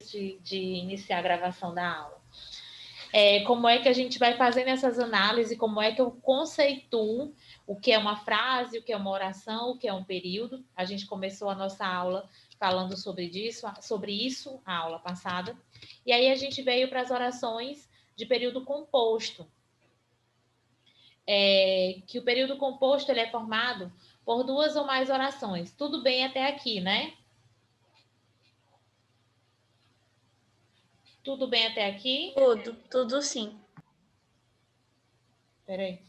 de iniciar a gravação da aula. Como é que a gente vai fazendo essas análises, como é que eu conceituo o que é uma frase, o que é uma oração, o que é um período. A gente começou a nossa aula falando sobre isso, a aula passada. E aí a gente veio para as orações de período composto. Que o período composto ele é formado por duas ou mais orações. Tudo bem até aqui, né? Tudo bem até aqui? Tudo sim. Peraí.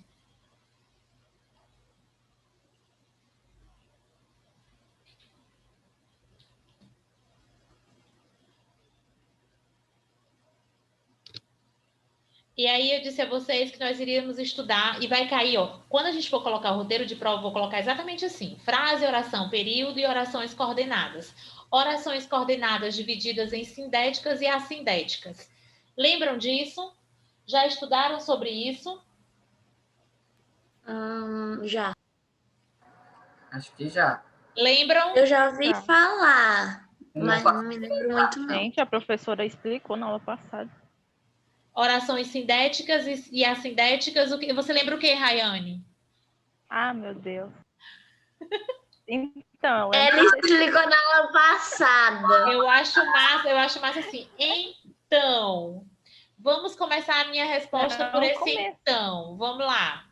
E aí eu disse a vocês que nós iríamos estudar e vai cair, ó. Quando a gente for colocar o roteiro de prova, eu vou colocar exatamente assim: frase, oração, período e orações coordenadas. Orações coordenadas divididas em sindéticas e assindéticas. Lembram disso? Já estudaram sobre isso? Já. Acho que já. Lembram? Eu já ouvi falar, mas não me lembro muito, não. Gente, a professora explicou na aula passada. Orações sindéticas e assindéticas. Você lembra o que, Rayane? Ah, meu Deus. Então, Ela explicou na aula passada. Eu acho massa assim. Então, vamos começar a minha resposta por esse então. Vamos lá.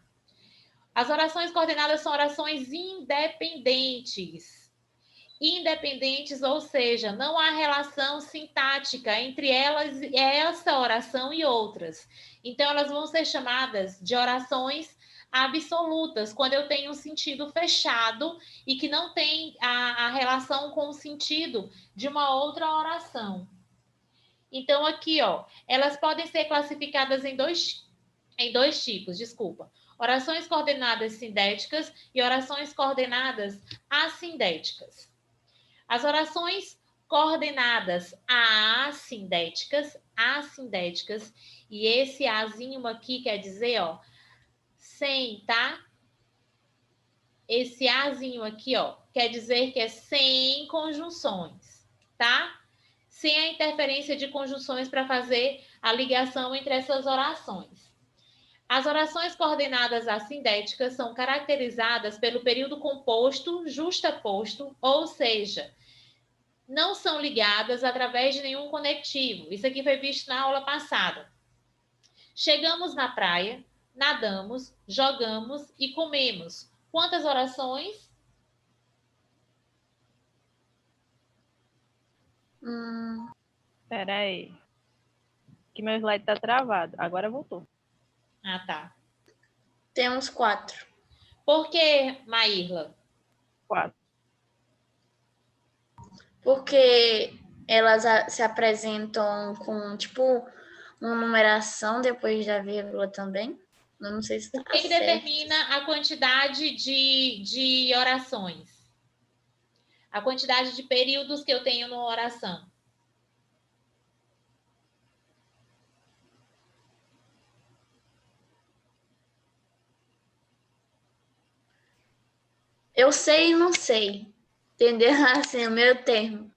As orações coordenadas são orações independentes. Independentes, ou seja, não há relação sintática entre elas, essa oração e outras. Então, elas vão ser chamadas de orações absolutas, quando eu tenho um sentido fechado e que não tem a relação com o sentido de uma outra oração. Então, aqui, ó, elas podem ser classificadas em dois tipos, desculpa. Orações coordenadas sindéticas e orações coordenadas assindéticas. As orações coordenadas assindéticas, e esse azinho aqui quer dizer, ó, sem, tá? Esse azinho aqui, ó, quer dizer que é sem conjunções, tá? Sem a interferência de conjunções para fazer a ligação entre essas orações. As orações coordenadas assindéticas são caracterizadas pelo período composto justaposto, ou seja, não são ligadas através de nenhum conectivo. Isso aqui foi visto na aula passada. Chegamos na praia, nadamos, jogamos e comemos. Quantas orações? Espera aí. Que meu slide tá travado. Agora voltou. Ah, tá. Temos 4. Por que, Maírla? 4. Porque elas se apresentam com, tipo, uma numeração depois da vírgula também. Eu não sei se tá O que certo. determina a quantidade de orações? A quantidade de períodos que eu tenho numa oração. Eu sei e não sei. Entendeu? Assim, o meu termo.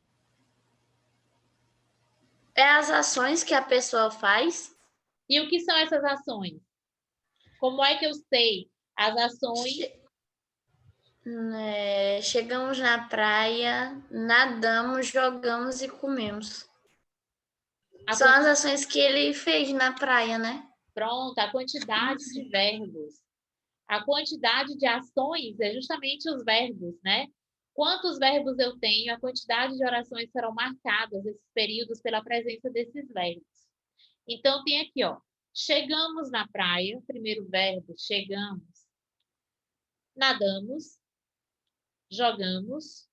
É as ações que a pessoa faz. E o que são essas ações? Como é que eu sei as ações? Chegamos na praia, nadamos, jogamos e comemos. São as ações que ele fez na praia, né? Pronto, a quantidade de verbos. A quantidade de ações é justamente os verbos, né? Quantos verbos eu tenho, a quantidade de orações serão marcadas, esses períodos, pela presença desses verbos. Então, tem aqui, ó. Chegamos na praia, primeiro verbo, chegamos. Nadamos, jogamos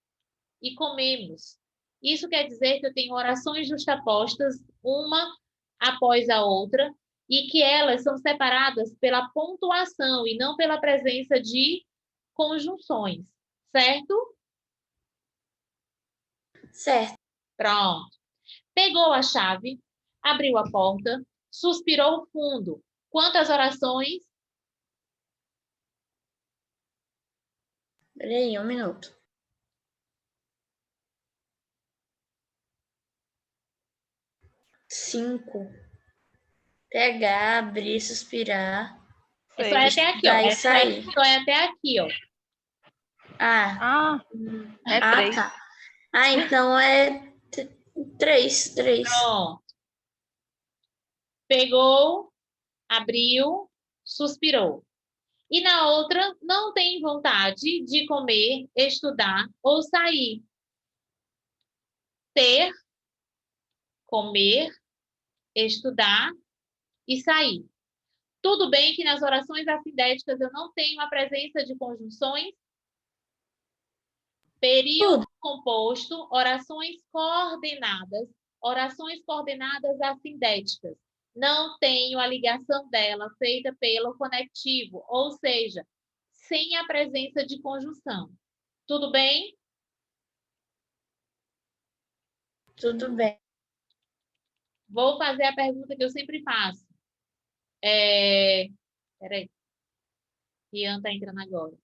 e comemos. Isso quer dizer que eu tenho orações justapostas, uma após a outra, e que elas são separadas pela pontuação e não pela presença de conjunções, certo? Certo. Pronto. Pegou a chave, abriu a porta, suspirou fundo. Quantas orações? Peraí, 1 minuto. 5. Pegar, abrir, suspirar. É só até aqui, ó. Daí sair. Só é até aqui, ó. Ah, É 3. tá. Então é 3. Pronto. Pegou, abriu, suspirou. E na outra, não tem vontade de comer, estudar ou sair. Ter, comer, estudar e sair. Tudo bem que nas orações assindéticas eu não tenho a presença de conjunções? Período composto, orações coordenadas assindéticas. Não tenho a ligação dela feita pelo conectivo, ou seja, sem a presença de conjunção. Tudo bem? Tudo bem. Vou fazer a pergunta que eu sempre faço. Peraí. Ian está entrando agora.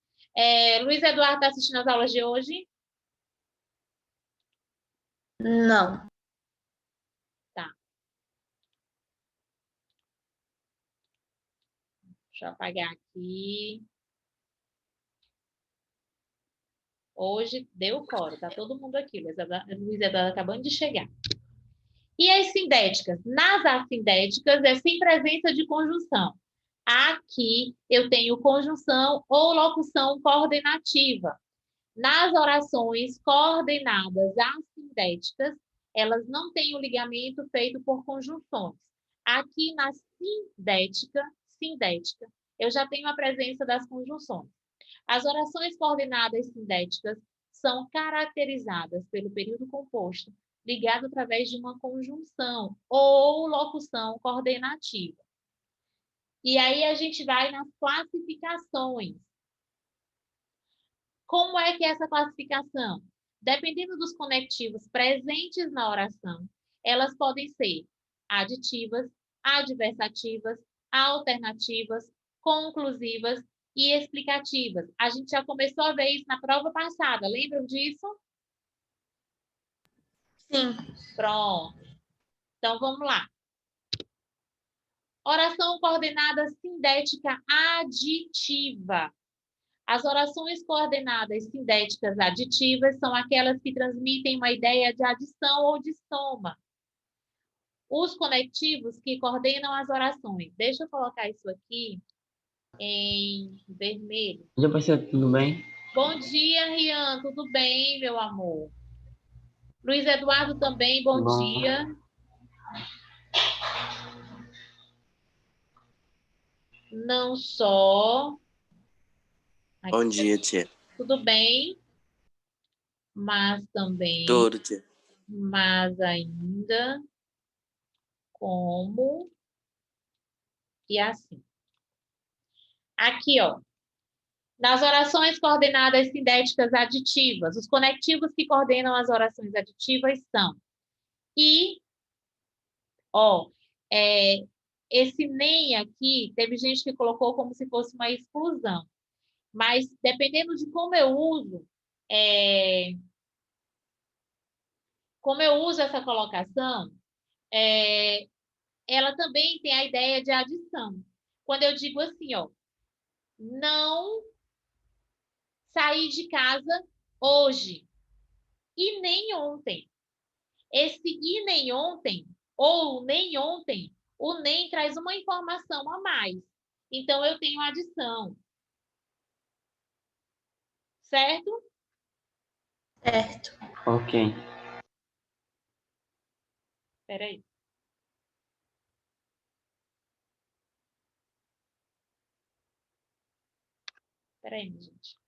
Luiz Eduardo está assistindo as aulas de hoje? Não. Tá. Deixa eu apagar aqui. Hoje deu fora, tá todo mundo aqui. Luiz Eduardo acabando de chegar. E as sindéticas? Nas assindéticas é sem presença de conjunção. Aqui eu tenho conjunção ou locução coordenativa. Nas orações coordenadas assindéticas, elas não têm o ligamento feito por conjunções. Aqui na sindética, eu já tenho a presença das conjunções. As orações coordenadas sindéticas são caracterizadas pelo período composto, ligado através de uma conjunção ou locução coordenativa. E aí a gente vai nas classificações. Como é que é essa classificação? Dependendo dos conectivos presentes na oração, elas podem ser aditivas, adversativas, alternativas, conclusivas e explicativas. A gente já começou a ver isso na prova passada, lembram disso? Sim. Pronto. Então, vamos lá. Oração coordenada sindética aditiva. As orações coordenadas sindéticas aditivas são aquelas que transmitem uma ideia de adição ou de soma. Os conectivos que coordenam as orações. Deixa eu colocar isso aqui em vermelho. Já professor, tudo bem? Bom dia, Rian. Tudo bem, meu amor? Luiz Eduardo também, bom dia. Não só. Aqui. Bom dia, tia. Tudo bem, mas também. Tudo, tia. Mas ainda, como e assim. Aqui, ó. Nas orações coordenadas sindéticas aditivas, os conectivos que coordenam as orações aditivas são e, ó, esse nem aqui, teve gente que colocou como se fosse uma exclusão. Mas, dependendo de como eu uso essa colocação, ela também tem a ideia de adição. Quando eu digo assim, ó, não saí de casa hoje e nem ontem. Esse e nem ontem, ou nem ontem, o nem traz uma informação a mais. Então, eu tenho adição. Certo? Certo. Ok. Espera aí. Espera aí, gente.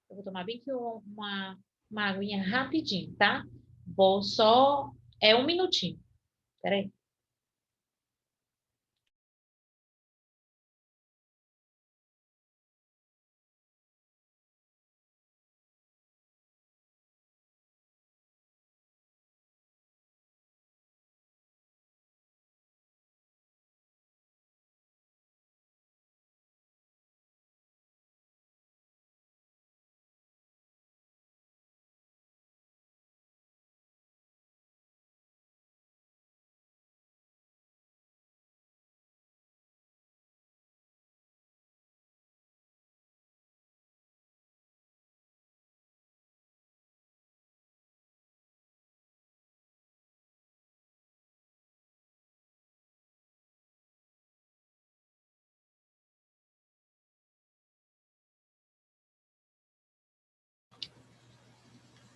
Eu vou tomar bem que uma aguinha rapidinho, tá? Vou só... É um minutinho. Espera aí.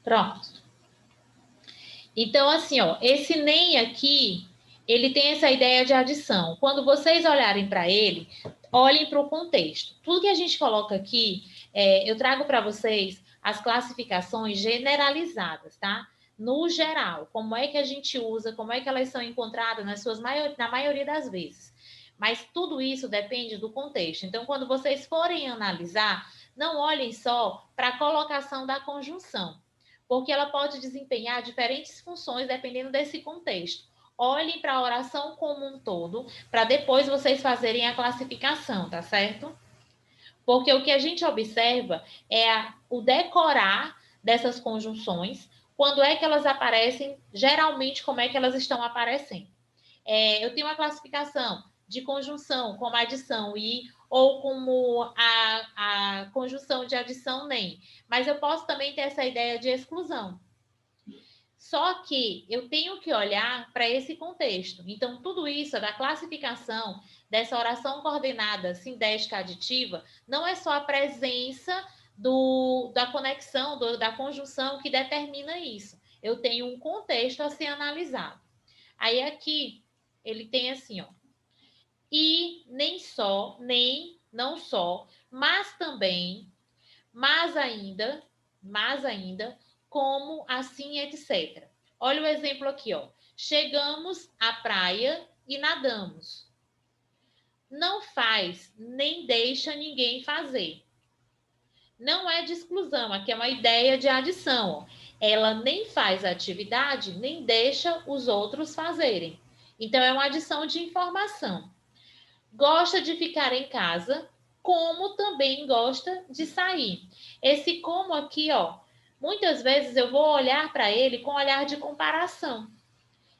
Pronto. Então, assim, ó, esse nem aqui, ele tem essa ideia de adição. Quando vocês olharem para ele, olhem para o contexto. Tudo que a gente coloca aqui, eu trago para vocês as classificações generalizadas, tá? No geral, como é que a gente usa, como é que elas são encontradas na maioria das vezes. Mas tudo isso depende do contexto. Então, quando vocês forem analisar, não olhem só para a colocação da conjunção, porque ela pode desempenhar diferentes funções dependendo desse contexto. Olhem para a oração como um todo, para depois vocês fazerem a classificação, tá certo? Porque o que a gente observa é o decorar dessas conjunções, quando é que elas aparecem, geralmente como é que elas estão aparecendo. Eu tenho uma classificação de conjunção como adição e ou como a conjunção de adição nem, mas eu posso também ter essa ideia de exclusão. Só que eu tenho que olhar para esse contexto. Então, tudo isso da classificação dessa oração coordenada sindética aditiva não é só a presença da conexão, da conjunção que determina isso. Eu tenho um contexto a ser analisado. Aí aqui ele tem assim, ó. E nem só, nem, não só, mas também, mas ainda, como, assim, etc. Olha o exemplo aqui, ó. Chegamos à praia e nadamos. Não faz, nem deixa ninguém fazer. Não é de exclusão, aqui é uma ideia de adição, ó. Ela nem faz a atividade, nem deixa os outros fazerem. Então, é uma adição de informação. Gosta de ficar em casa, como também gosta de sair. Esse como aqui, ó, muitas vezes eu vou olhar para ele com olhar de comparação.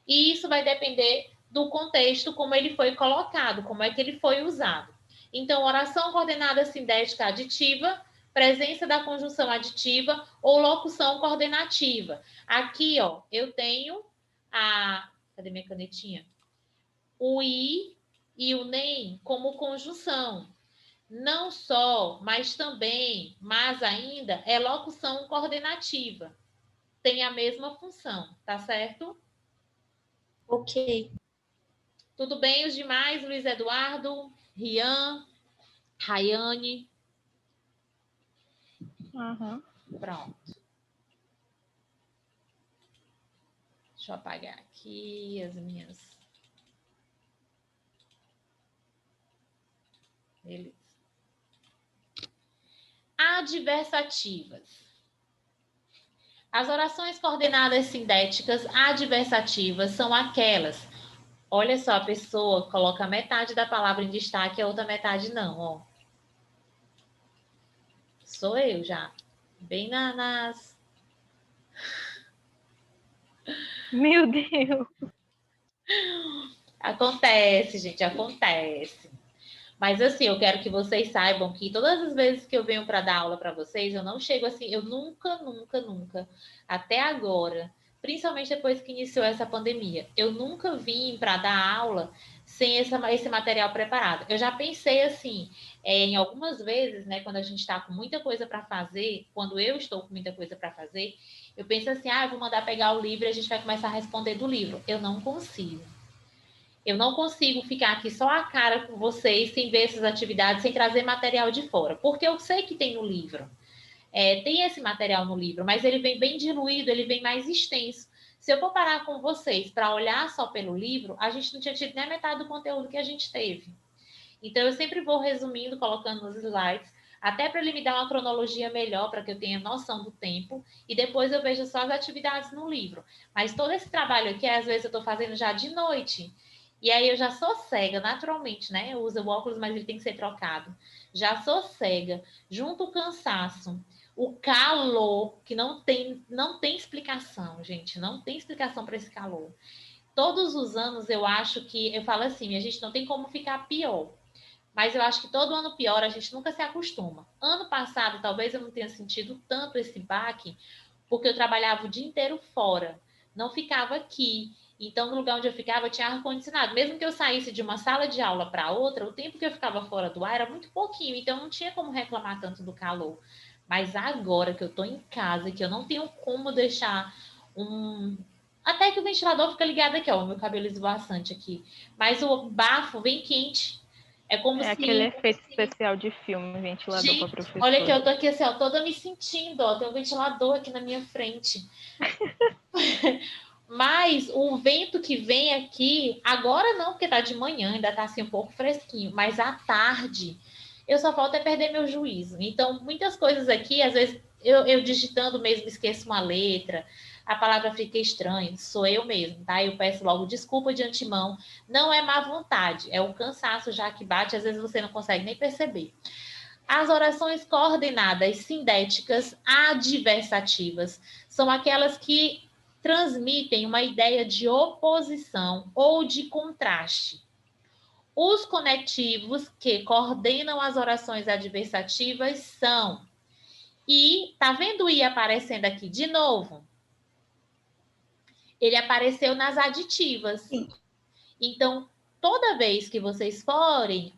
E isso vai depender do contexto, como ele foi colocado, como é que ele foi usado. Então, oração coordenada sindética aditiva, presença da conjunção aditiva ou locução coordenativa. Aqui, ó, eu tenho cadê minha canetinha? O i e o nem como conjunção. Não só, mas também, mas ainda, é locução coordenativa. Tem a mesma função, tá certo? Ok. Tudo bem os demais? Luiz Eduardo, Rian, Rayane? Uhum. Pronto. Deixa eu apagar aqui as minhas. Beleza. Adversativas. As orações coordenadas sindéticas adversativas são aquelas. Olha só, a pessoa coloca metade da palavra em destaque e a outra metade não, ó. Sou eu já. Bem nas... Meu Deus. Acontece, gente, acontece. Mas assim, eu quero que vocês saibam que todas as vezes que eu venho para dar aula para vocês, eu não chego assim, eu nunca, até agora, principalmente depois que iniciou essa pandemia, eu nunca vim para dar aula sem esse material preparado. Eu já pensei assim, em algumas vezes, né, quando a gente está com muita coisa para fazer, quando eu estou com muita coisa para fazer, eu penso assim, eu vou mandar pegar o livro e a gente vai começar a responder do livro. Eu não consigo. Eu não consigo ficar aqui só a cara com vocês, sem ver essas atividades, sem trazer material de fora. Porque eu sei que tem no livro. Tem esse material no livro, mas ele vem bem diluído, ele vem mais extenso. Se eu for parar com vocês para olhar só pelo livro, a gente não tinha tido nem a metade do conteúdo que a gente teve. Então, eu sempre vou resumindo, colocando nos slides, até para ele me dar uma cronologia melhor, para que eu tenha noção do tempo, e depois eu vejo só as atividades no livro. Mas todo esse trabalho aqui, às vezes eu estou fazendo já de noite, e aí eu já sou cega, naturalmente, né? Eu uso o óculos, mas ele tem que ser trocado. Já sou cega, junto o cansaço, o calor, que não tem explicação, gente, não tem explicação para esse calor. Todos os anos eu acho que, eu falo assim, a gente não tem como ficar pior. Mas eu acho que todo ano pior, a gente nunca se acostuma. Ano passado, talvez eu não tenha sentido tanto esse baque, porque eu trabalhava o dia inteiro fora, não ficava aqui. Então, no lugar onde eu ficava, eu tinha ar-condicionado. Mesmo que eu saísse de uma sala de aula para outra, o tempo que eu ficava fora do ar era muito pouquinho, então não tinha como reclamar tanto do calor. Mas agora que eu tô em casa, que eu não tenho como deixar até que o ventilador fica ligado aqui, ó, o meu cabelo esvoaçante aqui. Mas o bafo vem quente. É como se... aquele efeito especial de filme, ventilador para professor. Olha que eu tô aqui assim, ó, toda me sentindo, ó, tem um ventilador aqui na minha frente. Mas o vento que vem aqui, agora não, porque tá de manhã, ainda tá assim um pouco fresquinho, mas à tarde eu só falta é perder meu juízo. Então, muitas coisas aqui, às vezes eu digitando mesmo esqueço uma letra, a palavra fica estranha, sou eu mesmo, tá? Eu peço logo desculpa de antemão, não é má vontade, é o cansaço já que bate, às vezes você não consegue nem perceber. As orações coordenadas sindéticas adversativas são aquelas que transmitem uma ideia de oposição ou de contraste. Os conectivos que coordenam as orações adversativas são... E tá vendo o i aparecendo aqui de novo? Ele apareceu nas aditivas. Sim. Então, toda vez que vocês forem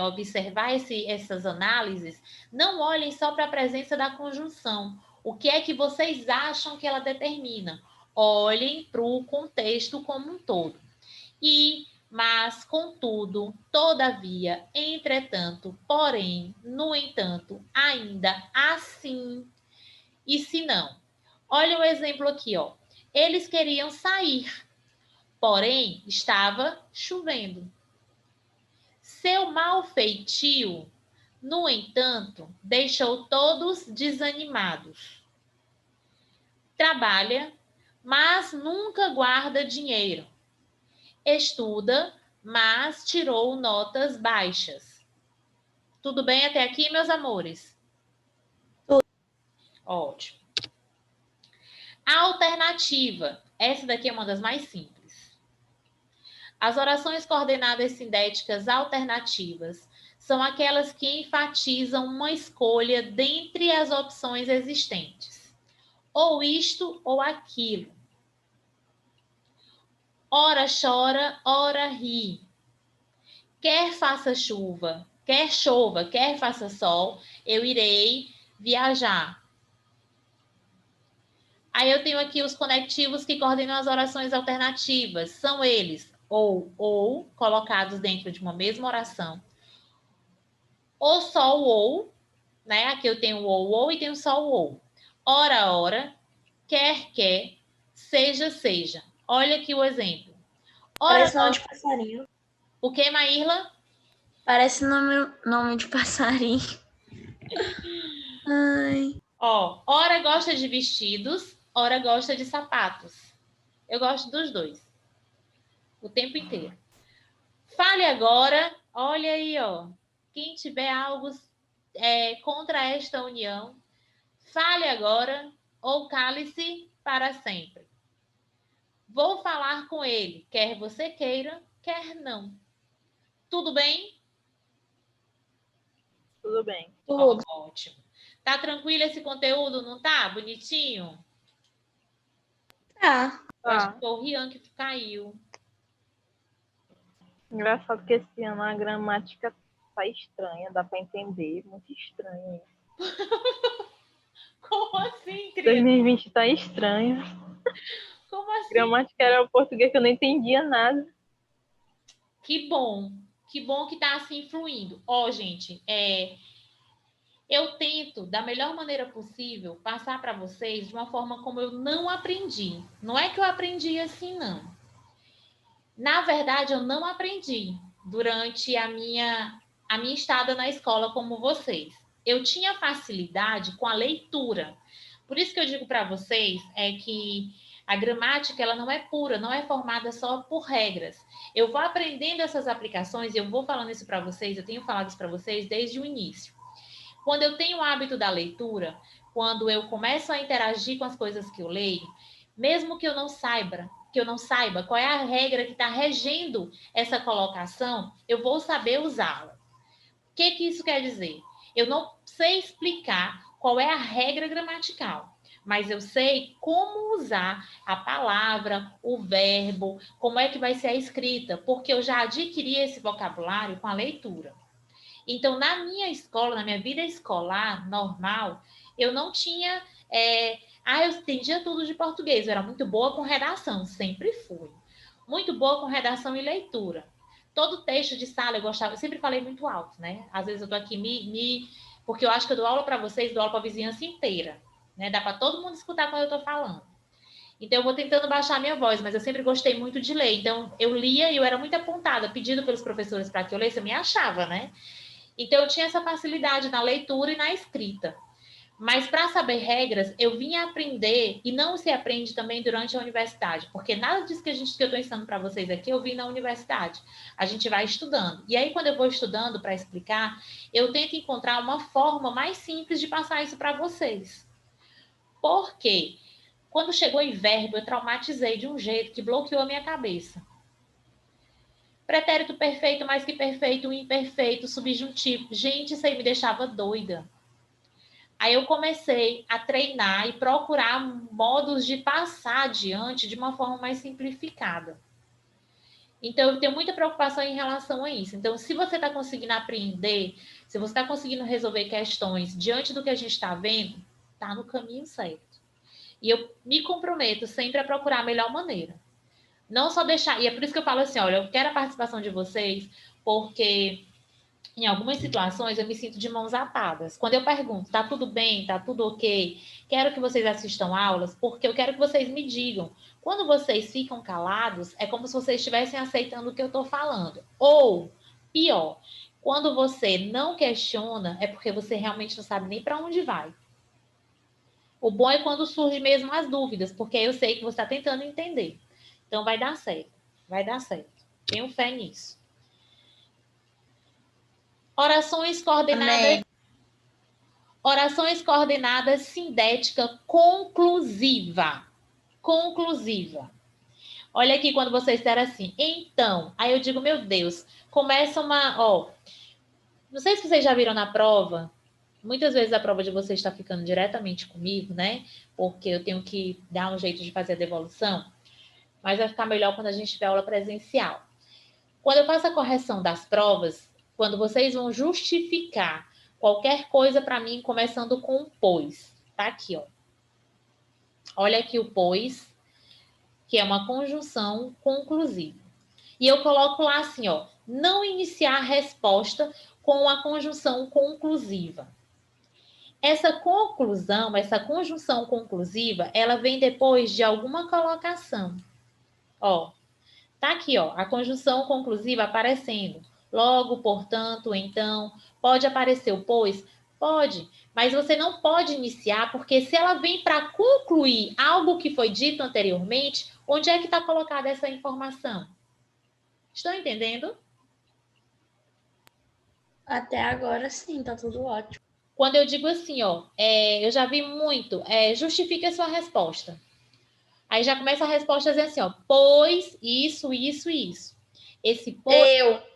observar essas análises, não olhem só para a presença da conjunção. O que é que vocês acham que ela determina? Olhem para o contexto como um todo. Mas, contudo, todavia, entretanto, porém, no entanto, ainda, assim, e se não. Olha o exemplo aqui, ó. Eles queriam sair, porém, estava chovendo. Seu mau feitio, no entanto, deixou todos desanimados. Trabalha, mas nunca guarda dinheiro. Estuda, mas tirou notas baixas. Tudo bem até aqui, meus amores? Tudo. Ótimo. A alternativa. Essa daqui é uma das mais simples. As orações coordenadas sindéticas alternativas são aquelas que enfatizam uma escolha dentre as opções existentes. Ou isto ou aquilo. Ora chora, ora ri. Quer faça chuva, quer chova, quer faça sol, eu irei viajar. Aí eu tenho aqui os conectivos que coordenam as orações alternativas. São eles ou, colocados dentro de uma mesma oração. Ou só o ou, né? Aqui eu tenho o ou e tenho só o ou. Ora, ora, quer, seja, seja. Olha aqui o exemplo. Ora, Parece nome de passarinho. O que, Maírla? Parece nome de passarinho. Ai. Ó, ora gosta de vestidos, ora gosta de sapatos. Eu gosto dos dois. O tempo inteiro. Fale agora. Olha aí, ó. Quem tiver algo contra esta união, fale agora ou cale-se para sempre. Vou falar com ele, quer você queira, quer não. Tudo bem? Tudo bem. Tudo. Ótimo. Tá tranquilo esse conteúdo, não tá? Bonitinho? Tá. Eu acho que foi o Rian que caiu. Engraçado que esse ano a gramática tá estranha, dá para entender, muito estranho. Como assim, Cris? 2020 tá estranho. Como assim? Gramática era o português que eu não entendia nada. Que bom que tá assim fluindo. Ó, gente, eu tento, da melhor maneira possível, passar para vocês de uma forma como eu não aprendi. Não é que eu aprendi assim, não. Na verdade, eu não aprendi durante a minha estada na escola como vocês. Eu tinha facilidade com a leitura. Por isso que eu digo para vocês que a gramática ela não é pura, não é formada só por regras. Eu vou aprendendo essas aplicações e eu vou falando isso para vocês, eu tenho falado isso para vocês desde o início. Quando eu tenho o hábito da leitura, quando eu começo a interagir com as coisas que eu leio, mesmo que eu não saiba qual é a regra que está regendo essa colocação, eu vou saber usá-la. O que isso quer dizer? Eu não sei explicar qual é a regra gramatical, mas eu sei como usar a palavra, o verbo, como é que vai ser a escrita, porque eu já adquiri esse vocabulário com a leitura. Então, na minha escola, na minha vida escolar normal, eu não tinha... eu entendia tudo de português. Eu era muito boa com redação, sempre fui. Muito boa com redação e leitura. Todo texto de sala eu gostava, eu sempre falei muito alto, né? Às vezes eu tô aqui porque eu acho que eu dou aula para vocês, dou aula para a vizinhança inteira, né? Dá para todo mundo escutar quando eu tô falando. Então eu vou tentando baixar a minha voz, mas eu sempre gostei muito de ler. Então eu lia e eu era muito apontada, pedido pelos professores para que eu lesse, eu me achava, né? Então eu tinha essa facilidade na leitura e na escrita. Mas para saber regras, eu vinha aprender, e não se aprende também durante a universidade, porque nada disso que eu estou ensinando para vocês aqui, eu vi na universidade. A gente vai estudando. E aí, quando eu vou estudando para explicar, eu tento encontrar uma forma mais simples de passar isso para vocês. Por quê? Quando chegou em verbo, eu traumatizei de um jeito que bloqueou a minha cabeça. Pretérito perfeito, mais que perfeito, imperfeito, subjuntivo. Gente, isso aí me deixava doida. Aí eu comecei a treinar e procurar modos de passar adiante de uma forma mais simplificada. Então, eu tenho muita preocupação em relação a isso. Então, se você está conseguindo aprender, se você está conseguindo resolver questões diante do que a gente está vendo, está no caminho certo. E eu me comprometo sempre a procurar a melhor maneira. Não só deixar... E é por isso que eu falo assim, olha, eu quero a participação de vocês, porque... Em algumas situações, eu me sinto de mãos atadas. Quando eu pergunto, tá tudo bem, tá tudo ok, quero que vocês assistam aulas, porque eu quero que vocês me digam. Quando vocês ficam calados, é como se vocês estivessem aceitando o que eu estou falando. Ou, pior, quando você não questiona, é porque você realmente não sabe nem para onde vai. O bom é quando surgem mesmo as dúvidas, porque eu sei que você está tentando entender. Então, vai dar certo. Vai dar certo. Tenho fé nisso. Orações coordenadas. Amém. Orações coordenadas sintética conclusiva. Conclusiva. Olha aqui quando vocês disseram assim, então. Aí eu digo, meu Deus, começa uma... não sei se vocês já viram na prova. Muitas vezes a prova de vocês está ficando diretamente comigo, né? Porque eu tenho que dar um jeito de fazer a devolução. Mas vai ficar melhor quando a gente tiver aula presencial. Quando eu faço a correção das provas, quando vocês vão justificar qualquer coisa para mim, começando com o pois. Tá aqui, ó. Olha aqui o pois, que é uma conjunção conclusiva. E eu coloco lá assim, ó, não iniciar a resposta com a conjunção conclusiva. Essa conclusão, essa conjunção conclusiva, ela vem depois de alguma colocação. Ó, tá aqui, ó, a conjunção conclusiva aparecendo. Logo, portanto, então, pode aparecer o pois? Pode, mas você não pode iniciar, porque se ela vem para concluir algo que foi dito anteriormente, onde é que está colocada essa informação? Estão entendendo? Até agora sim, tá tudo ótimo. Quando eu digo assim, ó, eu já vi muito, justifique a sua resposta. Aí já começa a resposta dizendo assim, ó, pois isso, isso, isso. Esse pois...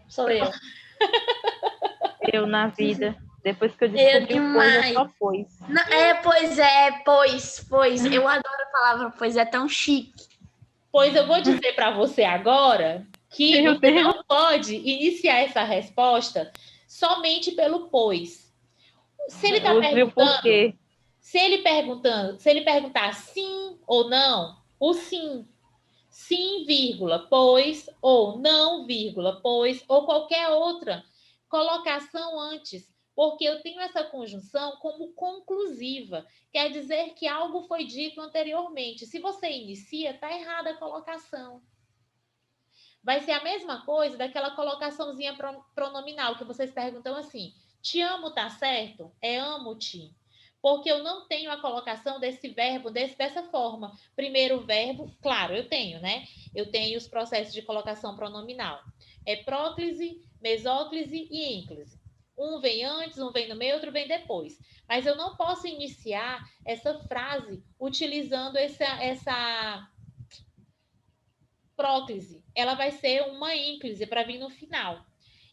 Sou eu. Eu na vida. Depois que eu descobri o pois, eu só pois. Não, pois. Eu adoro a palavra pois, é tão chique. Pois eu vou dizer para você agora que você não pode iniciar essa resposta somente pelo pois. Se ele está perguntando, se ele perguntar sim ou não, o sim. Sim, vírgula, pois, ou não, vírgula, pois, ou qualquer outra colocação antes, porque eu tenho essa conjunção como conclusiva, quer dizer que algo foi dito anteriormente. Se você inicia, está errada a colocação. Vai ser a mesma coisa daquela colocaçãozinha pronominal, que vocês perguntam assim, te amo, tá certo? É amo-te. Porque eu não tenho a colocação desse verbo dessa forma. Primeiro verbo, claro, eu tenho, né? Eu tenho os processos de colocação pronominal. É próclise, mesóclise e ínclise. Um vem antes, um vem no meio, outro vem depois. Mas eu não posso iniciar essa frase utilizando essa próclise. Ela vai ser uma ínclise para vir no final.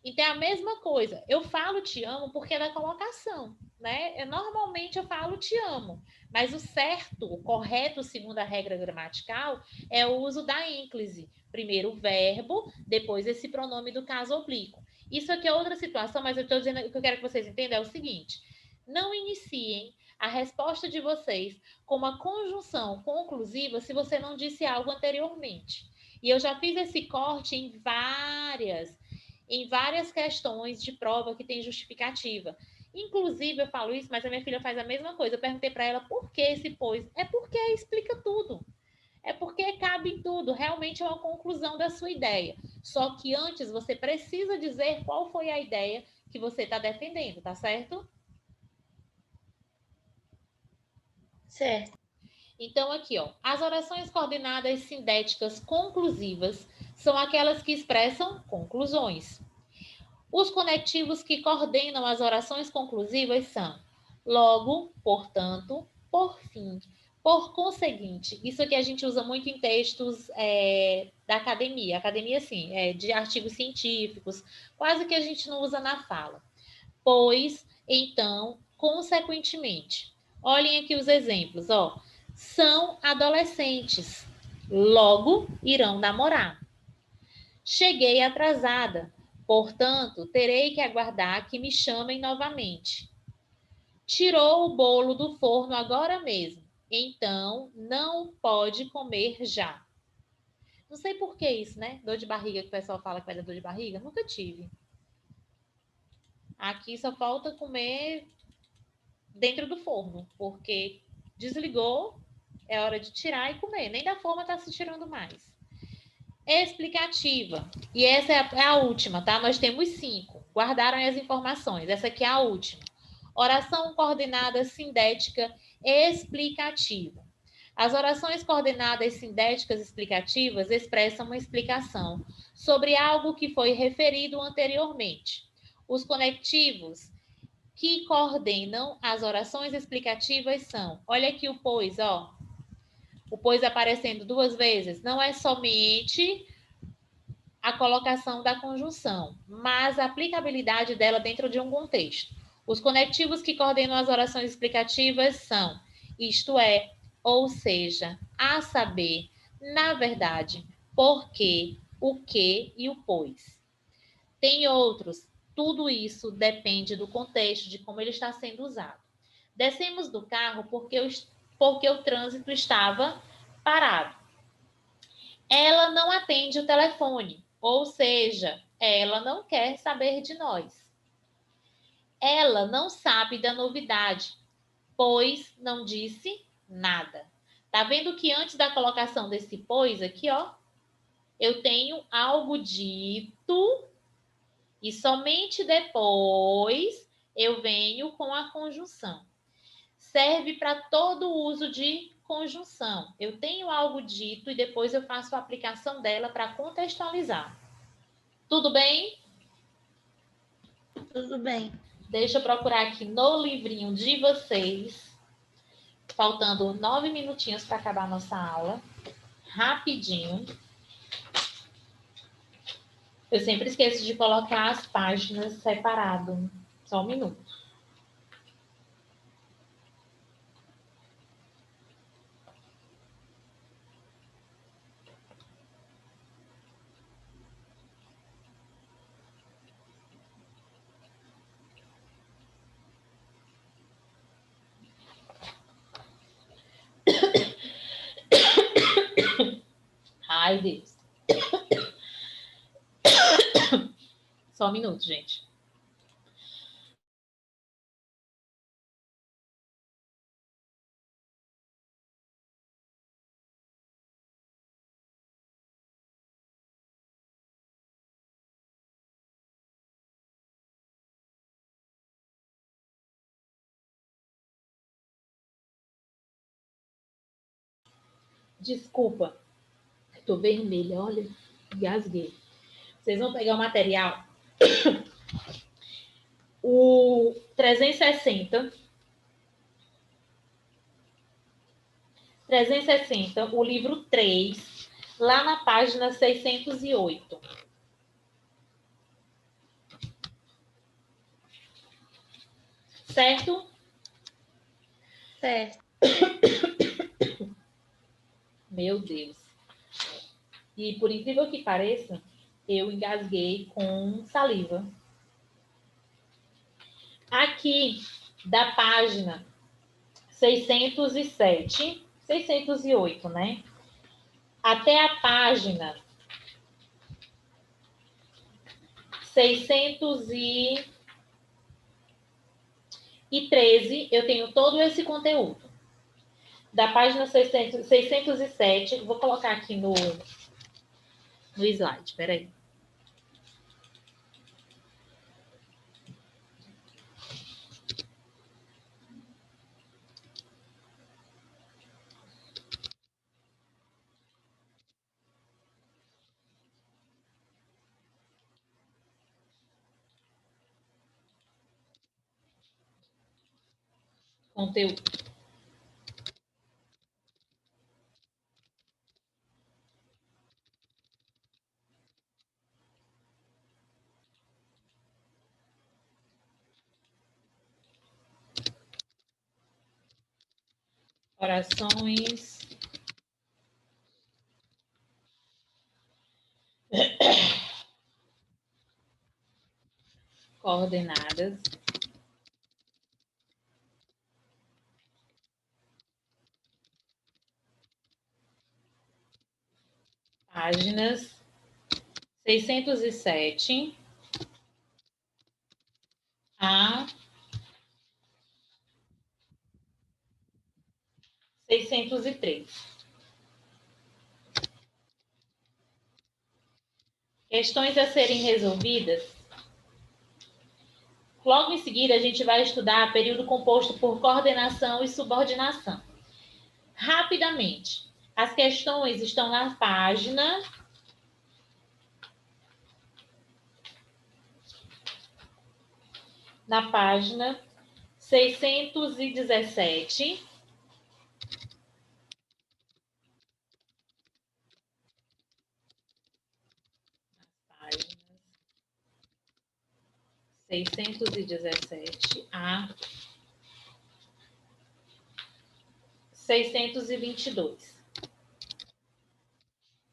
Então é a mesma coisa. Eu falo te amo porque é da colocação, né? Normalmente eu falo te amo, mas o certo, o correto, segundo a regra gramatical, é o uso da ínclise. Primeiro o verbo, depois esse pronome do caso oblíquo. Isso aqui é outra situação, mas eu estou dizendo, o que eu quero que vocês entendam é o seguinte: não iniciem a resposta de vocês com uma conjunção conclusiva se você não disse algo anteriormente. E eu já fiz esse corte em várias questões de prova que tem justificativa. Inclusive, eu falo isso, mas a minha filha faz a mesma coisa. Eu perguntei para ela por que esse pois. É porque explica tudo. É porque cabe em tudo. Realmente é uma conclusão da sua ideia. Só que antes você precisa dizer qual foi a ideia que você está defendendo, tá certo? Certo. Então, aqui, ó, as orações coordenadas sindéticas conclusivas são aquelas que expressam conclusões. Os conectivos que coordenam as orações conclusivas são logo, portanto, por fim, por conseguinte. Isso aqui a gente usa muito em textos da academia. Academia, sim, de artigos científicos. Quase que a gente não usa na fala. Pois, então, consequentemente. Olhem aqui os exemplos, ó. São adolescentes. Logo, irão namorar. Cheguei atrasada. Portanto, terei que aguardar que me chamem novamente. Tirou o bolo do forno agora mesmo. Então, não pode comer já. Não sei por que isso, né? Dor de barriga, que o pessoal fala que vai dar dor de barriga. Nunca tive. Aqui só falta comer dentro do forno, porque desligou, é hora de tirar e comer. Nem da forma tá se tirando mais. Explicativa. E essa é a última, tá? Nós temos 5. Guardaram as informações. Essa aqui é a última. Oração coordenada sindética explicativa. As orações coordenadas sindéticas explicativas expressam uma explicação sobre algo que foi referido anteriormente. Os conectivos que coordenam as orações explicativas são, olha aqui o pois, ó. O pois aparecendo 2 vezes, não é somente a colocação da conjunção, mas a aplicabilidade dela dentro de um contexto. Os conectivos que coordenam as orações explicativas são, isto é, ou seja, a saber, na verdade, porque, o que e o pois. Tem outros. Tudo isso depende do contexto, de como ele está sendo usado. Descemos do carro porque o trânsito estava parado. Ela não atende o telefone, ou seja, ela não quer saber de nós. Ela não sabe da novidade, pois não disse nada. Tá vendo que antes da colocação desse pois aqui, ó, eu tenho algo dito e somente depois eu venho com a conjunção. Serve para todo uso de conjunção. Eu tenho algo dito e depois eu faço a aplicação dela para contextualizar. Tudo bem? Tudo bem. Deixa eu procurar aqui no livrinho de vocês. Faltando 9 minutinhos para acabar a nossa aula. Rapidinho. Eu sempre esqueço de colocar as páginas separado. Só um minuto. Ai, Deus. Só um minuto, gente. Desculpa. Tô vermelha, olha. Gasguei. Vocês vão pegar o material. O 360. 360, o livro 3, lá na página 608. Certo? Certo. Meu Deus. E por incrível que pareça, eu engasguei com saliva. Aqui, da página 607, 608, né? Até a página 613, eu tenho todo esse conteúdo. Da página 607, vou colocar aqui no slide, peraí. Conteúdo. Orações coordenadas. Páginas 607 a 603. Questões a serem resolvidas. Logo em seguida, a gente vai estudar período composto por coordenação e subordinação. Rapidamente, as questões estão na página 617. Páginas 617 a 622.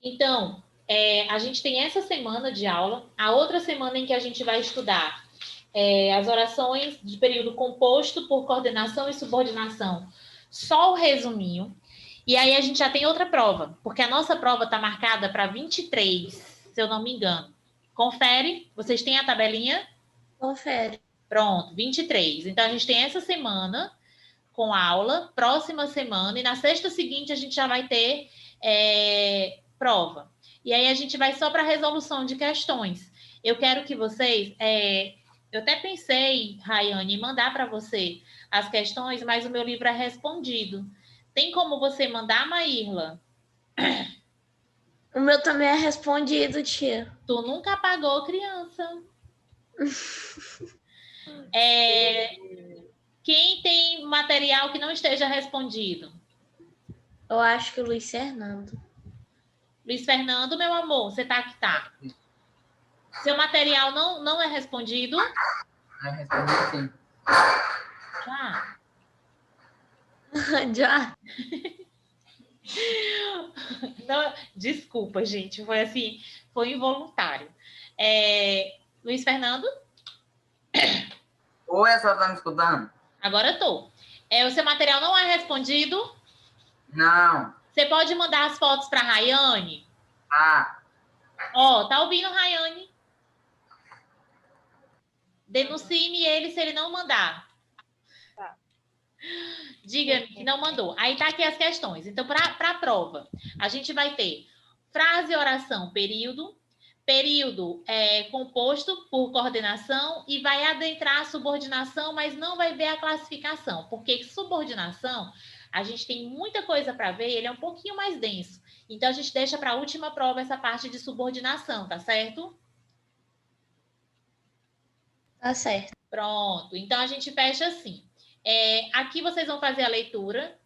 Então, a gente tem essa semana de aula, a outra semana em que a gente vai estudar as orações de período composto por coordenação e subordinação, só o resuminho. E aí a gente já tem outra prova, porque a nossa prova está marcada para 23, se eu não me engano. Confere? Vocês têm a tabelinha? Confere. Pronto, 23. Então, a gente tem essa semana com aula, próxima semana, e na sexta seguinte a gente já vai ter prova. E aí a gente vai só para resolução de questões. Eu quero que vocês... eu até pensei, Rayane, em mandar para você as questões, mas o meu livro é respondido. Tem como você mandar, Maírla? O meu também é respondido, tia. Tu nunca apagou, criança. Quem tem material que não esteja respondido? Eu acho que o Luiz Fernando. Luiz Fernando, meu amor, você tá que tá. Seu material não é respondido? Respondi sim. Já. Já. Não, desculpa, gente. Foi assim, foi involuntário. Luiz Fernando? Oi, a senhora tá me escutando? Agora eu tô. O seu material não é respondido? Não. Você pode mandar as fotos para a Rayane? Ah. Ó, tá ouvindo, Rayane? Denuncie-me ele se ele não mandar. Tá. Diga-me que não mandou. Aí tá aqui as questões. Então, para a prova, a gente vai ter frase, oração, período. Período composto por coordenação e vai adentrar a subordinação, mas não vai ver a classificação, porque subordinação, a gente tem muita coisa para ver, ele é um pouquinho mais denso. Então, a gente deixa para a última prova essa parte de subordinação, tá certo? Tá certo. Pronto. Então, a gente fecha assim. Aqui vocês vão fazer a leitura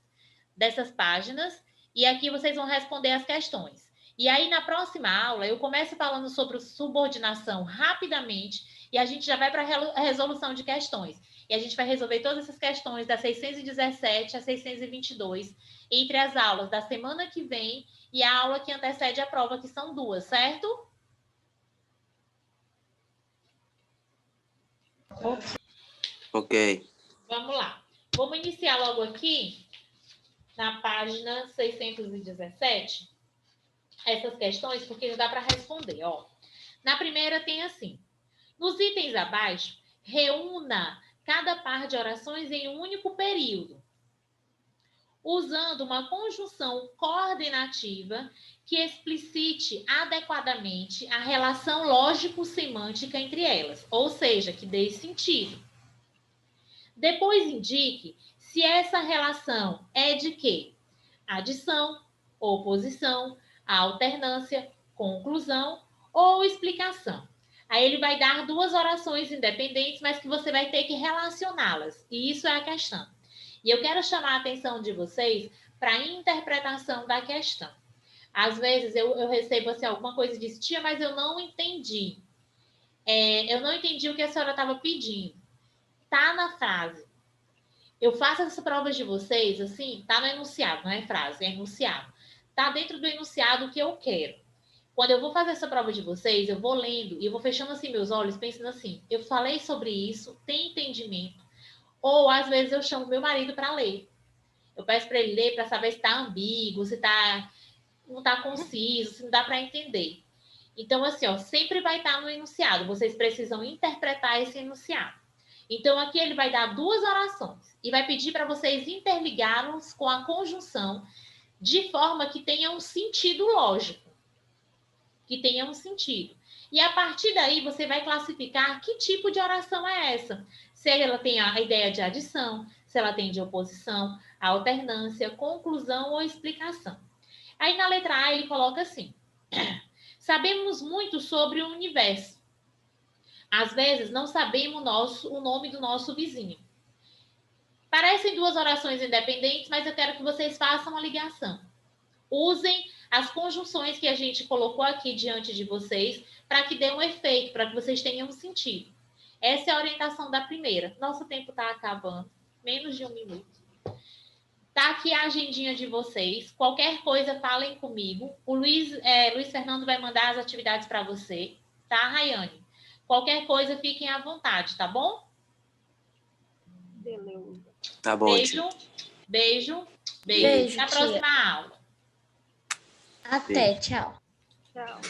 dessas páginas e aqui vocês vão responder as questões. E aí, na próxima aula, eu começo falando sobre subordinação rapidamente e a gente já vai para a resolução de questões. E a gente vai resolver todas essas questões das 617 a 622 entre as aulas da semana que vem e a aula que antecede a prova, que são 2, certo? Ok. Vamos lá. Vamos iniciar logo aqui, na página 617, essas questões, porque já dá para responder, ó. Na primeira tem assim: nos itens abaixo, reúna cada par de orações em um único período, usando uma conjunção coordenativa que explicite adequadamente a relação lógico-semântica entre elas, ou seja, que dê sentido. Depois indique se essa relação é de quê? Adição, oposição, alternância, conclusão ou explicação. Aí ele vai dar duas orações independentes, mas que você vai ter que relacioná-las. E isso é a questão. E eu quero chamar a atenção de vocês para a interpretação da questão. Às vezes eu recebo assim, alguma coisa e diz, tia, mas eu não entendi. Eu não entendi o que a senhora estava pedindo. Tá na frase. Eu faço essa prova de vocês, assim, tá no enunciado, não é frase, é enunciado. Tá dentro do enunciado o que eu quero. Quando eu vou fazer essa prova de vocês, eu vou lendo e eu vou fechando assim meus olhos, pensando assim, eu falei sobre isso, tem entendimento? Ou às vezes eu chamo meu marido para ler. Eu peço para ele ler para saber se está ambíguo, se não está conciso, se não dá para entender. Então, assim, ó, sempre vai estar no enunciado. Vocês precisam interpretar esse enunciado. Então, aqui ele vai dar duas orações e vai pedir para vocês interligá-los com a conjunção de forma que tenha um sentido lógico. Que tenha um sentido. E a partir daí, você vai classificar que tipo de oração é essa. Se ela tem a ideia de adição, se ela tem de oposição, alternância, conclusão ou explicação. Aí na letra A ele coloca assim: sabemos muito sobre o universo. Às vezes não sabemos o nome do nosso vizinho. Parecem duas orações independentes, mas eu quero que vocês façam a ligação. Usem as conjunções que a gente colocou aqui diante de vocês para que dê um efeito, para que vocês tenham um sentido. Essa é a orientação da primeira. Nosso tempo está acabando. Menos de 1 minuto. Tá aqui a agendinha de vocês. Qualquer coisa, falem comigo. O Luiz Fernando vai mandar as atividades para você. Tá, Rayane? Qualquer coisa, fiquem à vontade, tá bom? Beleza. Tá bom, tia. Beijo. Beijo, Até a próxima aula. Até, tchau. Tchau.